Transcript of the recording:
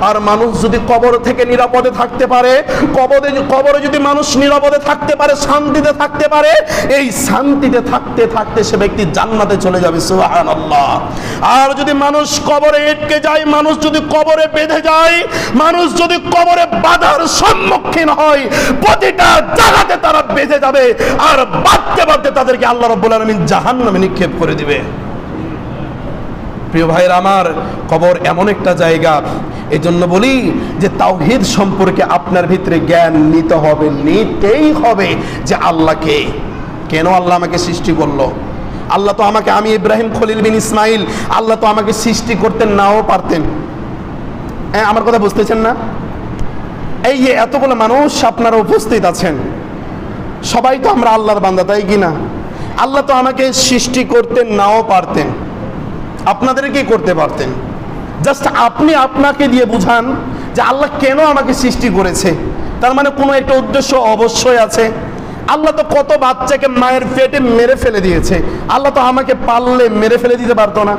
আর মানুষ যদি কবর থেকে নিরাপদে থাকতে পারে, কবরে যদি মানুষ নিরাপদে থাকতে পারে, শান্তিতে থাকতে পারে, এই শান্তিতে থাকতে থাকতে সে ব্যক্তি জান্নাতে চলে যাবে। সুবহানাল্লাহ। আর যদি মানুষ কবরে আটকে যায়, মানুষ যদি কবরে বেঁধে যায়, মানুষ যদি কবরে বাধার সম্মুখীন হয়, প্রতিটা জায়গাতে তারা বেঁধে যাবে, আর বাঁধতে বাঁধতে তাদেরকে আল্লাহ রাব্বুল আলামিন জাহান্নামে নিক্ষেপ করে দিবে। প্রিয় ভাইরা আমার, কবর এমন একটা জায়গা, এজন্য বলি যে তাওহীদ সম্পর্কে আপনার ভিতরে জ্ঞান নিতে হবে, নিতেই হবে যে আল্লাহকে, কেন আল্লাহ আমাকে সৃষ্টি করলো। আল্লাহ তো আমাকে, আমি ইব্রাহিম খলিল বিন ইসমাইল, আল্লাহ তো আমাকে সৃষ্টি করতে নাও পারতেন। আমার কথা বুঝতেছেন না? এই যে এতগুলো মানুষ আপনারা উপস্থিত আছেন, সবাই তো আমরা আল্লাহর বান্দা, তাই কি না? আল্লাহ তো আমাকে সৃষ্টি করতে নাও পারতেন, আপনাদেরকে করতে পারতেন। জাস্ট আপনি আপনাকে দিয়ে বুঝান যে আল্লাহ কেন আমাকে সৃষ্টি করেছে, তার মানে কোনো একটা উদ্দেশ্য অবশ্যই আছে। আল্লাহ তো কত বাচ্চাকে মায়ের পেটে মেরে ফেলে দিয়েছে, আল্লাহ তো আমাকে পারলে মেরে ফেলে দিতে পারতো না?